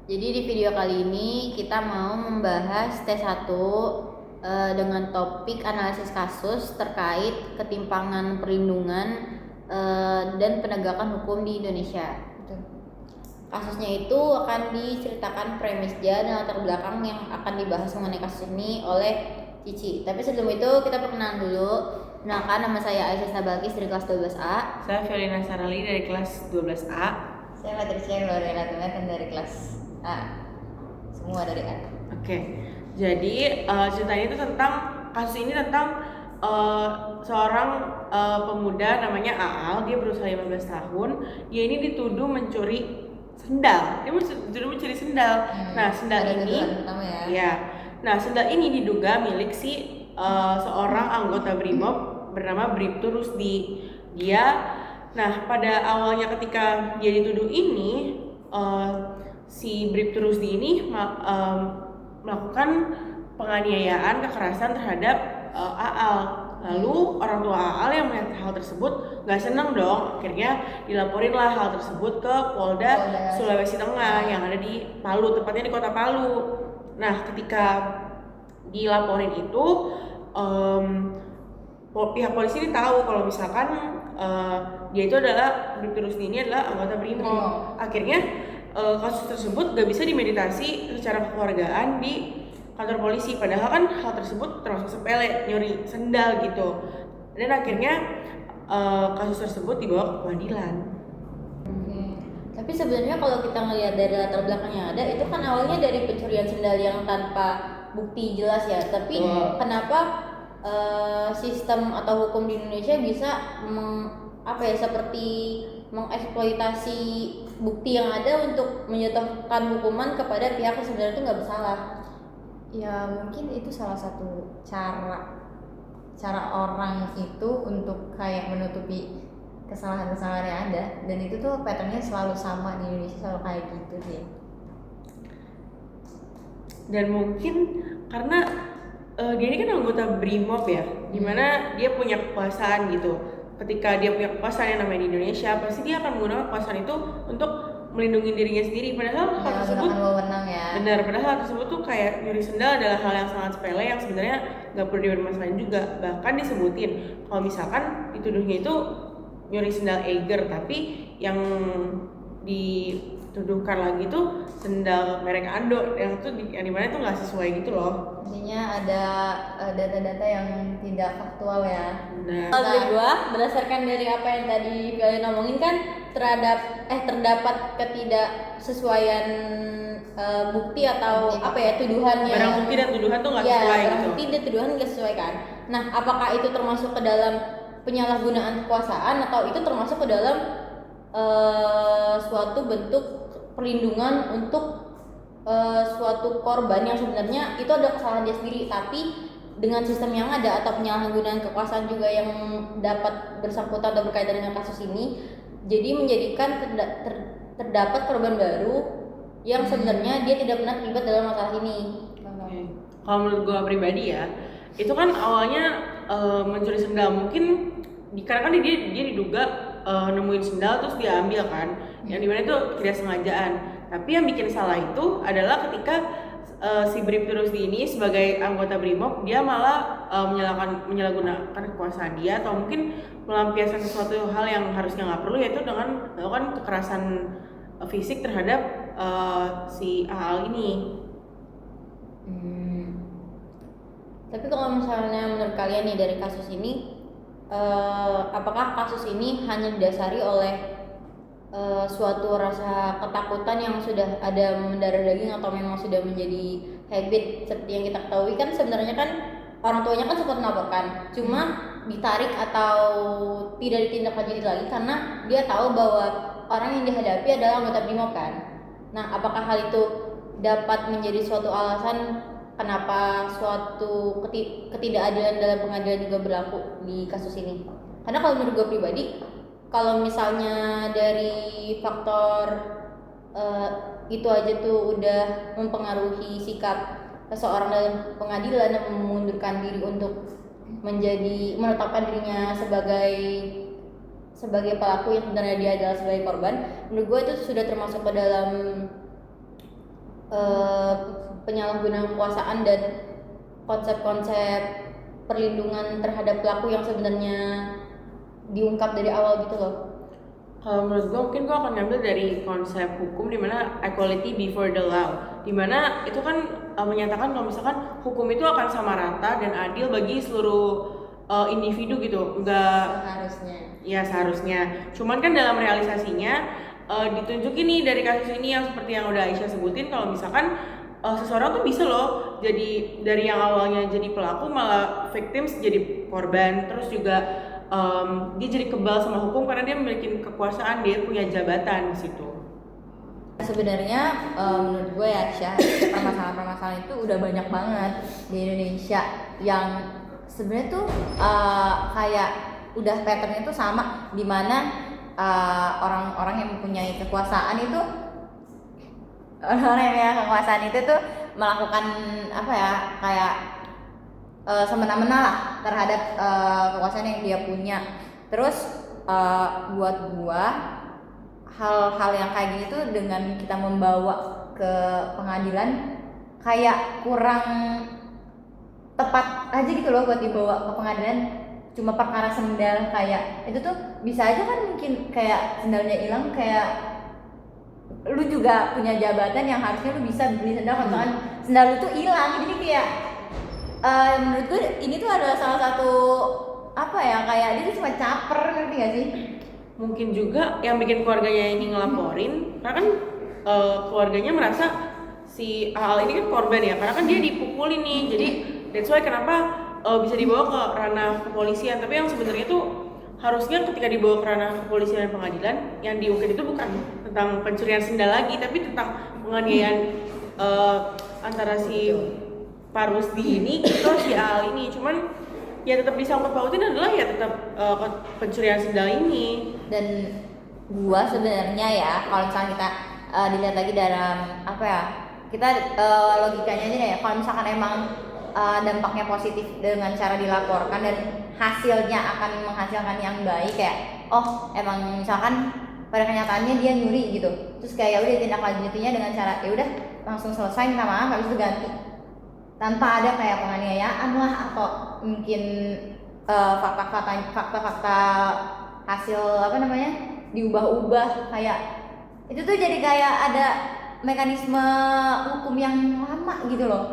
Jadi di video kali ini kita mau membahas T1 dengan topik analisis kasus terkait ketimpangan perlindungan dan penegakan hukum di Indonesia. Kasusnya itu akan diceritakan premisnya dan latar belakang yang akan dibahas mengenai kasus ini oleh Cici. Tapi sebelum itu kita perkenalan dulu. Kenalkan, nama saya Aisyah Sabalkis dari kelas 12A. Saya Violina Sarali dari kelas 12A. Saya Patricia Gloria Tumetan dari kelas A. Semua dari A. Oke. Jadi ceritanya itu tentang kasus ini tentang seorang pemuda namanya Aal. Dia berusia 15 tahun. Dia ini dituduh mencuri sendal. Dia dituduh mencuri sendal. Nah, sendal ini ya. Nah, sendal ini diduga milik si seorang anggota BRIMOB bernama Bribtu Rusdi. Nah, pada awalnya ketika dia dituduh ini, si Bribtu Rusdi ini melakukan penganiayaan, kekerasan terhadap Aal. Lalu orang tua Aal yang melihat hal tersebut gak senang dong. Akhirnya dilaporinlah hal tersebut ke Polda Sulawesi Tengah yang ada di Palu, tepatnya di kota Palu. Nah, ketika dilaporin itu, pihak polisi ini tahu kalau misalkan dia itu adalah Bribtu Rusdi ini adalah anggota BRIMOB. Akhirnya kasus tersebut gak bisa dimeditasi secara kekeluargaan di kantor polisi, padahal kan hal tersebut termasuk sepele, nyuri sendal gitu. Dan akhirnya kasus tersebut dibawa ke pengadilan. Tapi sebenarnya kalau kita ngelihat dari latar belakang yang ada, itu kan awalnya dari pencurian sendal yang tanpa bukti jelas ya. Tapi kenapa sistem atau hukum di Indonesia bisa seperti mengeksploitasi bukti yang ada untuk menjatuhkan hukuman kepada pihak yang sebenarnya itu nggak bersalah? Ya mungkin itu salah satu cara orang itu untuk kayak menutupi kesalahan-kesalahan yang ada, dan itu tuh patternnya selalu sama di Indonesia, selalu kayak gitu sih. Dan mungkin karena dia ini kan anggota BRIMOB ya, dimana dia punya kekuasaan gitu. Ketika dia punya kekuasaan yang namanya di Indonesia, pasti dia akan menggunakan kekuasaan itu untuk melindungi dirinya sendiri. Padahal hal tersebut benar, padahal hal tersebut tuh kayak nyuri sendal adalah hal yang sangat sepele yang sebenarnya nggak perlu dipermasalahin juga. Bahkan disebutin kalau misalkan dituduhnya itu nyuri sendal Eiger, tapi yang dituduhkan lagi tuh sendal merek Ando yang dimana itu nggak sesuai gitu loh. Intinya ada data-data yang tidak faktual ya. Nah, kalau dari gua, berdasarkan dari apa yang tadi kalian ngomongin kan terdapat ketidaksesuaian bukti atau tuduhannya. Barang bukti dan tuduhan tuh nggak sesuai gitu. Barang bukti dan tuduhan nggak sesuai kan. Nah, apakah itu termasuk ke dalam penyalahgunaan kekuasaan atau itu termasuk ke dalam suatu bentuk perlindungan untuk suatu korban yang sebenarnya itu ada kesalahan dia sendiri, tapi dengan sistem yang ada atau penyalahgunaan kekuasaan juga yang dapat bersangkutan atau berkaitan dengan kasus ini, jadi menjadikan terdapat korban baru yang sebenarnya dia tidak pernah terlibat dalam masalah ini. Kalau menurut gue pribadi ya, itu kan awalnya mencuri sendal, mungkin karena kan dia diduga nemuin sendal terus dia ambil kan, yang dimana itu tidak sengajaan. Tapi yang bikin salah itu adalah ketika si Bribtu Rusdi ini sebagai anggota BRIMOB dia malah menyalahgunakan kekuasaan dia, atau mungkin melampiaskan sesuatu hal yang harusnya nggak perlu, yaitu dengan melakukan kekerasan fisik terhadap si Aal ini. Tapi kalau misalnya menurut kalian nih dari kasus ini, apakah kasus ini hanya didasari oleh suatu rasa ketakutan yang sudah ada mendarah daging atau memang sudah menjadi habit? Seperti yang kita ketahui kan sebenarnya kan orang tuanya kan sempat melaporkan, cuma ditarik atau tidak ditindaklanjuti lagi karena dia tahu bahwa orang yang dihadapi adalah anggota BRIMOB kan. Nah, apakah hal itu dapat menjadi suatu alasan kenapa suatu ketidakadilan dalam pengadilan juga berlaku di kasus ini? Karena kalau menurut gue pribadi, kalau misalnya dari faktor itu aja tuh udah mempengaruhi sikap seseorang dalam pengadilan dan memundurkan diri untuk menetapkan dirinya sebagai pelaku yang sebenarnya dia adalah sebagai korban, menurut gue itu sudah termasuk ke dalam eh, penyalahgunaan kekuasaan dan konsep-konsep perlindungan terhadap pelaku yang sebenarnya diungkap dari awal gitu loh. Kalau menurut gue mungkin gue akan ngambil dari konsep hukum dimana equality before the law, dimana itu kan menyatakan kalau misalkan hukum itu akan sama rata dan adil bagi seluruh individu gitu, enggak Seharusnya. ya seharusnya. Cuman kan dalam realisasinya ditunjukin nih dari kasus ini yang seperti yang udah Aisyah sebutin kalau misalkan seseorang tuh bisa loh jadi dari yang awalnya jadi pelaku malah victims jadi korban, terus juga dia jadi kebal sama hukum karena dia memiliki kekuasaan, dia punya jabatan di situ. Sebenarnya menurut gue ya Syah, permasalahan-permasalahan itu udah banyak banget di Indonesia yang sebenarnya tuh kayak udah patternnya tuh sama, dimana orang-orang yang mempunyai kekuasaan itu tuh melakukan apa ya, kayak semena-mena lah terhadap kekuasaan yang dia punya. Terus buat gua hal-hal yang kayak gini tuh dengan kita membawa ke pengadilan kayak kurang tepat aja gitu loh buat dibawa ke pengadilan. Cuma perkara sendal kayak itu tuh bisa aja kan, mungkin kayak sendalnya hilang, kayak lu juga punya jabatan yang harusnya lu bisa beli sendal, kalau misalkan sendal lu tuh hilang. Jadi kayak menurut gue ini tuh adalah salah satu apa ya, kayak dia tuh cuma caper, ngerti gak sih? Mungkin juga yang bikin keluarganya ini ngelaporin karena kan keluarganya merasa si Al ini kan korban ya, karena kan dia dipukulin nih, jadi that's why kenapa bisa dibawa ke ranah kepolisian. Tapi yang sebenarnya tuh harusnya ketika dibawa ke ranah kepolisian dan pengadilan, yang diungkit itu bukan tentang pencurian sendal lagi, tapi tentang penganiayaan antara si Pak Rusdi ini ke si Al ini. Cuman ya tetap disangkut pautin adalah ya tetap pencurian sendal ini. Dan gua sebenarnya ya, kalau misalnya kita dilihat lagi dalam apa ya, kita logikanya aja deh ya, kalau misalkan emang dampaknya positif dengan cara dilaporkan dan hasilnya akan menghasilkan yang baik, kayak oh emang misalkan pada kenyataannya dia nyuri gitu, terus kayak ya udah tindak lanjutinya dengan cara ya udah langsung selesai, minta maaf, habis itu ganti, tanpa ada kayak penganiayaan lah atau mungkin fakta-fakta hasil apa namanya diubah-ubah, kayak itu tuh jadi kayak ada mekanisme hukum yang lama gitu loh,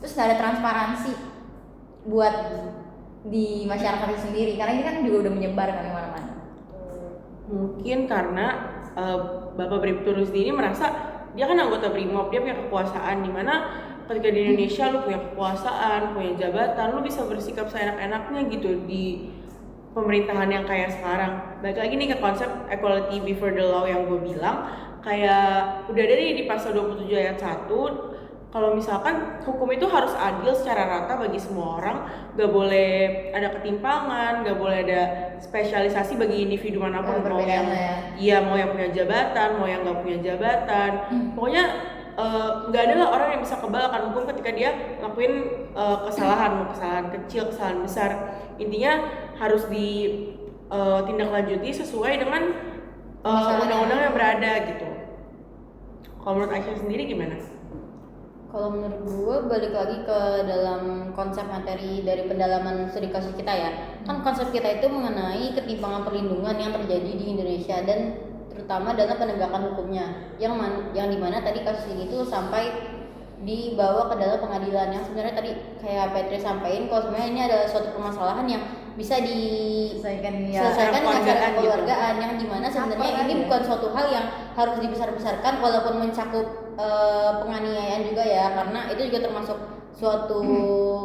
terus nggak ada transparansi buat di masyarakat itu sendiri, karena ini kan juga udah menyebar kan kemana-mana. Mungkin karena Bapak Bribtu Rusdi ini merasa dia kan anggota Brimob, dia punya kekuasaan, dimana ketika di Indonesia lu punya kekuasaan, punya jabatan, lu bisa bersikap seenak-enaknya gitu di pemerintahan yang kayak sekarang. Balik lagi nih ke konsep equality before the law yang gue bilang, kayak udah ada nih di pasal 27 ayat 1, kalau misalkan hukum itu harus adil secara rata bagi semua orang, gak boleh ada ketimpangan, gak boleh ada spesialisasi bagi individu manapun, mau yang mau yang punya jabatan, mau yang gak punya jabatan, pokoknya nggak ada lah orang yang bisa kebal akan hukum ketika dia ngelakuin kesalahan, mau kesalahan kecil, kesalahan besar, intinya harus ditindaklanjuti sesuai dengan undang-undang yang berada gitu. Kalau menurut Aisyah sendiri gimana? Kalau menurut gue balik lagi ke dalam konsep materi dari pendalaman studi kasus kita ya, kan konsep kita itu mengenai ketimpangan perlindungan yang terjadi di Indonesia dan terutama dalam penegakan hukumnya, yang dimana tadi kasus ini tuh sampai dibawa ke dalam pengadilan, yang sebenarnya tadi kayak Petri sampaikan kalau sebenarnya ini adalah suatu permasalahan yang bisa diselesaikan dengan cara kekeluargaan, yang dimana sebenarnya ini bukan suatu hal yang harus dibesar-besarkan walaupun mencakup penganiayaan juga ya, karena itu juga termasuk suatu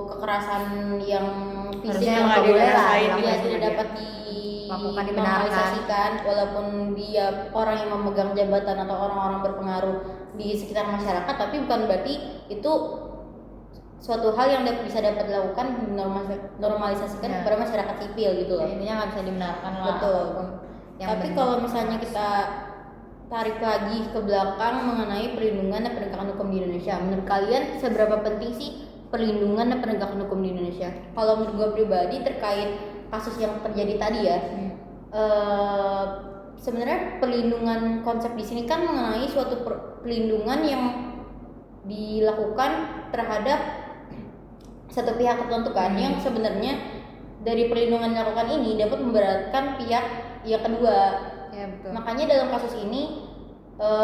kekerasan yang fisik yang nggak boleh lah, tidak dapat dinormalisasikan, walaupun dia orang yang memegang jabatan atau orang-orang berpengaruh di sekitar masyarakat, tapi bukan berarti itu suatu hal yang bisa dapat dilakukan normalisasikan kepada masyarakat sipil gitu loh. Intinya nggak bisa dibenarkan lah. Betul. Tapi kalau misalnya kita tarik lagi ke belakang mengenai perlindungan dan penegakan hukum di Indonesia, menurut kalian seberapa penting sih perlindungan dan penegakan hukum di Indonesia? Kalau menurut gue pribadi terkait kasus yang terjadi tadi ya, sebenarnya perlindungan konsep di sini kan mengenai suatu perlindungan yang dilakukan terhadap satu pihak tertentu kan, yang sebenarnya dari perlindungan yang dilakukan ini dapat memberatkan pihak yang kedua. Ya betul. Makanya dalam kasus ini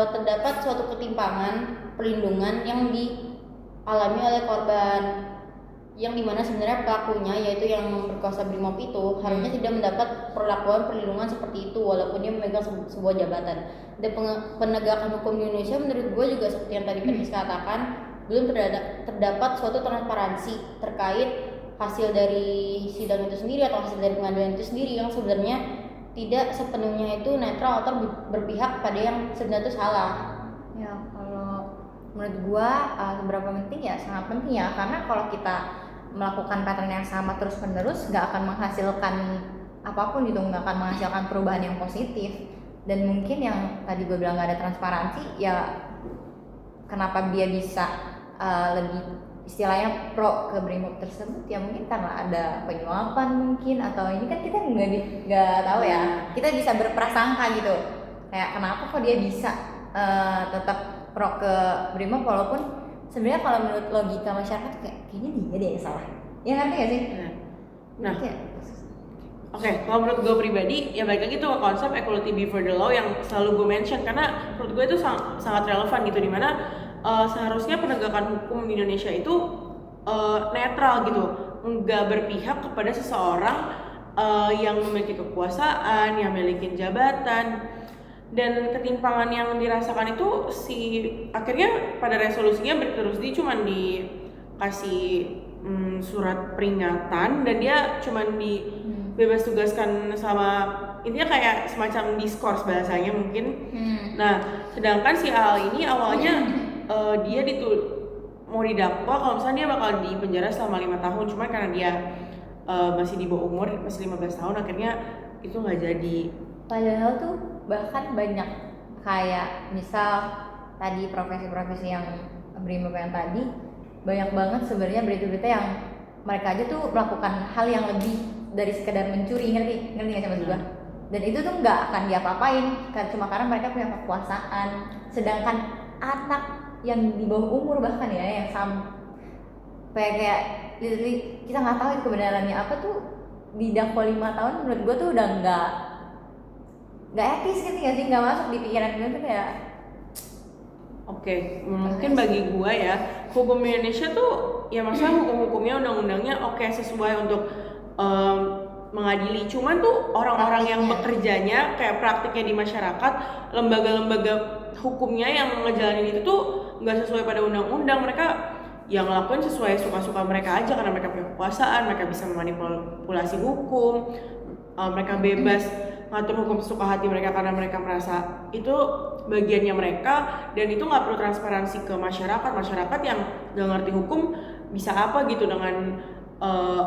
terdapat suatu ketimpangan perlindungan yang dialami oleh korban, yang dimana sebenarnya pelakunya yaitu yang berkuasa BRIMOB itu harusnya tidak mendapat perlakuan perlindungan seperti itu walaupun dia memegang sebuah jabatan. Dan penegakan hukum di Indonesia menurut gue juga seperti yang tadi Petis katakan, belum terdapat suatu transparansi terkait hasil dari sidang itu sendiri atau hasil dari pengadilan itu sendiri yang sebenarnya tidak sepenuhnya itu netral atau berpihak pada yang sebenarnya itu salah. Ya kalau menurut gua seberapa penting ya, sangat penting ya, karena kalau kita melakukan pattern yang sama terus menerus nggak akan menghasilkan apapun gitu, nggak akan menghasilkan perubahan yang positif. Dan mungkin yang tadi gue bilang nggak ada transparansi ya, kenapa dia bisa lebih istilahnya pro ke BRIMOB tersebut ya, mungkin karena ada penyuapan mungkin, atau ini kan kita nggak tahu ya, kita bisa berprasangka gitu kayak kenapa kok dia bisa tetap pro ke BRIMOB walaupun sebenarnya kalau menurut logika masyarakat kayaknya dia deh yang salah, ya ngerti gak sih? Nah, Oke, kalau menurut gue pribadi ya balik lagi tuh ke konsep equality before the law yang selalu gue mention, karena menurut gue itu sangat relevan gitu, dimana seharusnya penegakan hukum di Indonesia itu netral gitu, nggak berpihak kepada seseorang yang memiliki kekuasaan, yang memiliki jabatan. Dan ketimpangan yang dirasakan itu akhirnya pada resolusinya berterus dia cuma dikasih surat peringatan dan dia cuma dibebas tugaskan sama, intinya kayak semacam diskors bahasanya mungkin. Nah sedangkan si Al ini awalnya dia mau didakwa kalau misalnya dia bakal di penjara selama 5 tahun, cuman karena dia masih di bawah umur, masih 15 tahun, akhirnya itu nggak jadi. Padahal tuh bahkan banyak kayak misal tadi profesi-profesi yang BRIMOB yang tadi, banyak banget sebenarnya berita-berita yang mereka aja tuh melakukan hal yang lebih dari sekedar mencuri, ngerti nggak sih maksud gua? Dan itu tuh nggak akan diapa-apain cuma karena mereka punya kekuasaan, sedangkan anak yang di bawah umur bahkan ya yang sampai kayak literally kita nggak tahu itu kebenarannya apa tuh didakwa 5 tahun, menurut gua tuh udah nggak etis gitu nggak sih, nggak masuk di pikiran gue tuh kayak. Oke, mungkin bagi gua ya hukum Indonesia tuh ya maksudnya hukum-hukumnya, undang-undangnya sesuai untuk mengadili, cuman tuh orang-orang yang bekerjanya kayak praktiknya di masyarakat, lembaga-lembaga hukumnya yang ngejalanin itu tuh nggak sesuai pada undang-undang. Mereka yang ngelakuin sesuai suka-suka mereka aja karena mereka punya kekuasaan, mereka bisa memanipulasi hukum, mereka bebas ngatur hukum sesuka hati mereka karena mereka merasa itu bagiannya mereka, dan itu nggak perlu transparansi ke masyarakat yang nggak ngerti hukum bisa apa gitu dengan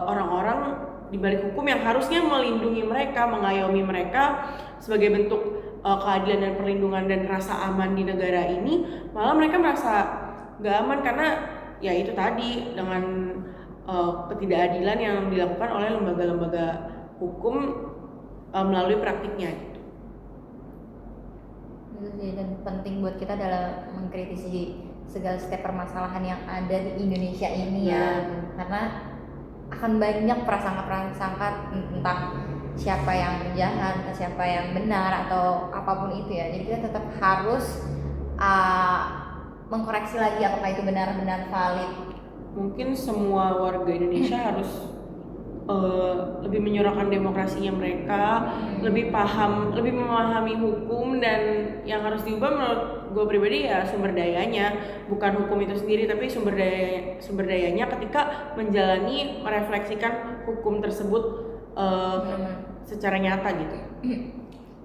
orang-orang di balik hukum yang harusnya melindungi mereka, mengayomi mereka sebagai bentuk keadilan dan perlindungan dan rasa aman di negara ini, malah mereka merasa nggak aman karena ya itu tadi dengan ketidakadilan yang dilakukan oleh lembaga-lembaga hukum melalui praktiknya gitu. Itu sih, dan penting buat kita dalam mengkritisi segala setiap permasalahan yang ada di Indonesia ini ya, karena akan banyak prasangka-prasangka tentang siapa yang jahat, siapa yang benar atau apapun itu ya. Jadi kita tetap harus mengkoreksi lagi apakah itu benar-benar valid. Mungkin semua warga Indonesia harus lebih menyuarakan demokrasinya mereka, lebih memahami hukum, dan yang harus diubah menurut gue pribadi ya sumber dayanya, bukan hukum itu sendiri tapi sumber dayanya ketika merefleksikan hukum tersebut secara nyata gitu.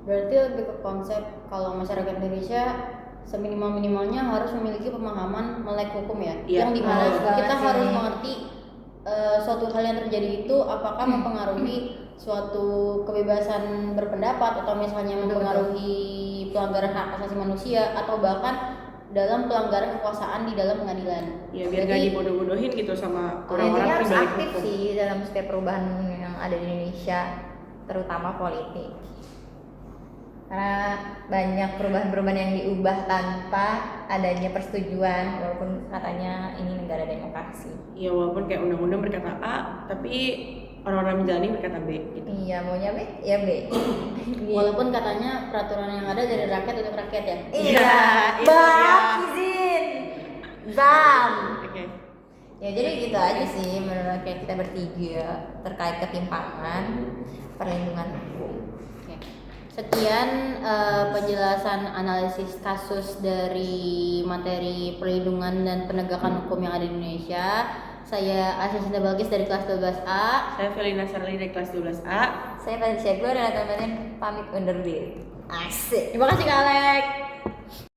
Berarti lebih ke konsep kalau masyarakat Indonesia seminimal-minimalnya harus memiliki pemahaman melek hukum ya, yang dimana kita harus mengerti suatu hal yang terjadi itu apakah mempengaruhi suatu kebebasan berpendapat atau misalnya mempengaruhi pelanggaran hak asasi manusia atau bahkan dalam pelanggaran kekuasaan di dalam pengadilan. Ya biar gak dibodoh-bodohin gitu sama orang-orang harus pribadi aktif hukum sih dalam setiap perubahan yang ada di Indonesia, terutama politik. karena banyak perubahan-perubahan yang diubah tanpa adanya persetujuan, walaupun katanya ini negara demokrasi. Ya walaupun kayak undang-undang berkata A, tapi orang-orang menjalani berkata B gitu. Iya, maunya B ya B. Walaupun katanya peraturan yang ada dari rakyat untuk rakyat ya. Iya, itu bam, dia. izin, bam. Oke. Ya jadi gitu aja sih menurut kayak kita bertiga terkait ketimpangan perlindungan hukum. Oke. Sekian penjelasan analisis kasus dari materi perlindungan dan penegakan hukum yang ada di Indonesia. Saya Asya Sinta Balkis dari kelas 12A. Saya Felina Sarli dari kelas 12A. Saya Fadil Syaglo dan teman-teman pamit undur diri. Asik. Terima kasih Kak Alek.